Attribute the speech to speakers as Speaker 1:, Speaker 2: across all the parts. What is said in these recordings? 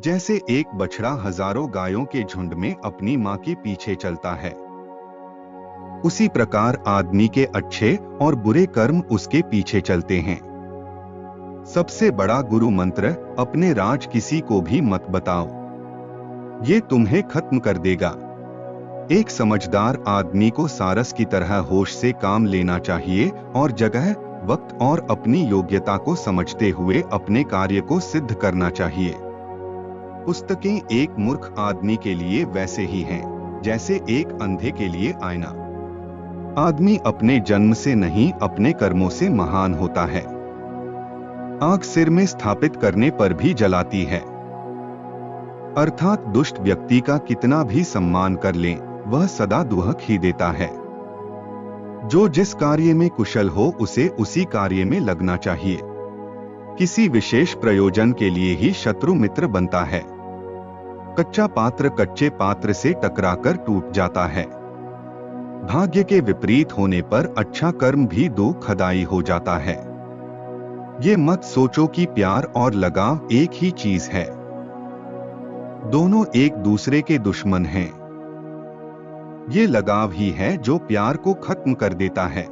Speaker 1: जैसे एक बछड़ा हजारों गायों के झुंड में अपनी मां के पीछे चलता है, उसी प्रकार आदमी के अच्छे और बुरे कर्म उसके पीछे चलते हैं। सबसे बड़ा गुरु मंत्र, अपने राज किसी को भी मत बताओ, ये तुम्हें खत्म कर देगा। एक समझदार आदमी को सारस की तरह होश से काम लेना चाहिए और जगह, वक्त और अपनी योग्यता को समझते हुए अपने कार्य को सिद्ध करना चाहिए। पुस्तकें एक मूर्ख आदमी के लिए वैसे ही हैं, जैसे एक अंधे के लिए आईना। आदमी अपने जन्म से नहीं, अपने कर्मों से महान होता है। आग सिर में स्थापित करने पर भी जलाती है। अर्थात दुष्ट व्यक्ति का कितना भी सम्मान कर लें, वह सदा दुहक ही देता है। जो जिस कार्य में कुशल हो उसे उसी कार्य में लगना चाहिए। किसी विशेष प्रयोजन के लिए ही शत्रु मित्र बनता है। कच्चा पात्र कच्चे पात्र से टकराकर टूट जाता है। भाग्य के विपरीत होने पर अच्छा कर्म भी दुखदाई हो जाता है। ये मत सोचो कि प्यार और लगाव एक ही चीज है। दोनों एक दूसरे के दुश्मन हैं। ये लगाव ही है जो प्यार को खत्म कर देता है।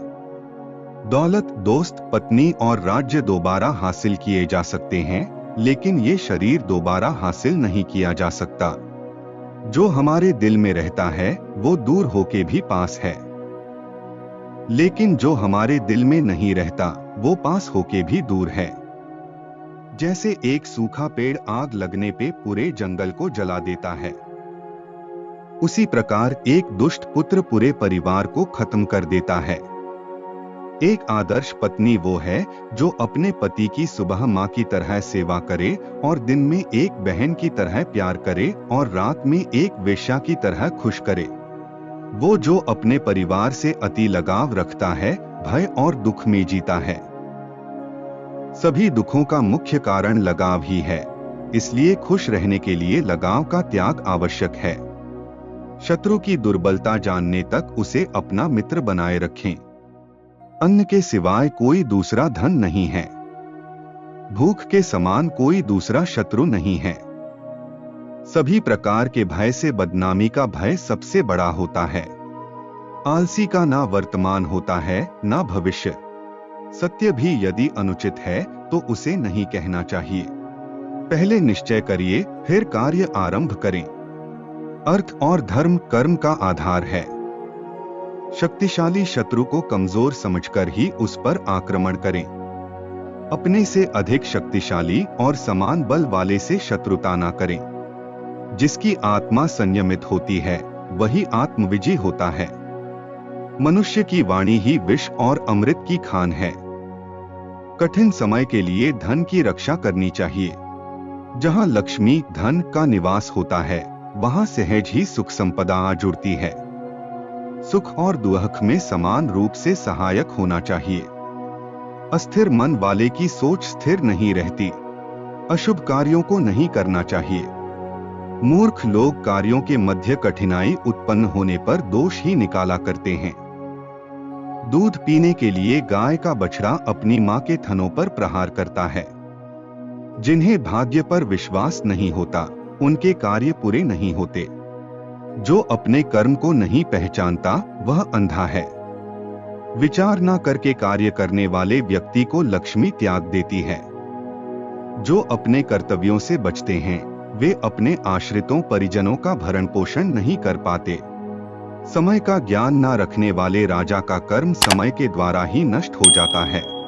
Speaker 1: दौलत, दोस्त, पत्नी और राज्य दोबारा हासिल किए जा सकते हैं, लेकिन ये शरीर दोबारा हासिल नहीं किया जा सकता। जो हमारे दिल में रहता है वो दूर होके भी पास है, लेकिन जो हमारे दिल में नहीं रहता वो पास होके भी दूर है। जैसे एक सूखा पेड़ आग लगने पे पूरे जंगल को जला देता है, उसी प्रकार एक दुष्ट पुत्र पूरे परिवार को खत्म कर देता है। एक आदर्श पत्नी वो है जो अपने पति की सुबह माँ की तरह सेवा करे और दिन में एक बहन की तरह प्यार करे और रात में एक वेश्या की तरह खुश करे। वो जो अपने परिवार से अति लगाव रखता है, भय और दुख में जीता है। सभी दुखों का मुख्य कारण लगाव ही है, इसलिए खुश रहने के लिए लगाव का त्याग आवश्यक है। शत्रु की दुर्बलता जानने तक उसे अपना मित्र बनाए रखें। अन्न के सिवाय कोई दूसरा धन नहीं है। भूख के समान कोई दूसरा शत्रु नहीं है। सभी प्रकार के भय से बदनामी का भय सबसे बड़ा होता है। आलसी का ना वर्तमान होता है ना भविष्य। सत्य भी यदि अनुचित है तो उसे नहीं कहना चाहिए। पहले निश्चय करिए, फिर कार्य आरंभ करें। अर्थ और धर्म कर्म का आधार है। शक्तिशाली शत्रु को कमजोर समझकर ही उस पर आक्रमण करें। अपने से अधिक शक्तिशाली और समान बल वाले से शत्रुता ना करें। जिसकी आत्मा संयमित होती है वही आत्मविजयी होता है। मनुष्य की वाणी ही विष और अमृत की खान है। कठिन समय के लिए धन की रक्षा करनी चाहिए। जहां लक्ष्मी धन का निवास होता है वहां सहज ही सुख संपदा आ जुड़ती है। सुख और दुख में समान रूप से सहायक होना चाहिए। अस्थिर मन वाले की सोच स्थिर नहीं रहती। अशुभ कार्यों को नहीं करना चाहिए। मूर्ख लोग कार्यों के मध्य कठिनाई उत्पन्न होने पर दोष ही निकाला करते हैं। दूध पीने के लिए गाय का बछड़ा अपनी मां के थनों पर प्रहार करता है। जिन्हें भाग्य पर विश्वास नहीं होता उनके कार्य पूरे नहीं होते। जो अपने कर्म को नहीं पहचानता वह अंधा है। विचार न करके कार्य करने वाले व्यक्ति को लक्ष्मी त्याग देती है। जो अपने कर्तव्यों से बचते हैं वे अपने आश्रितों परिजनों का भरण पोषण नहीं कर पाते। समय का ज्ञान न रखने वाले राजा का कर्म समय के द्वारा ही नष्ट हो जाता है।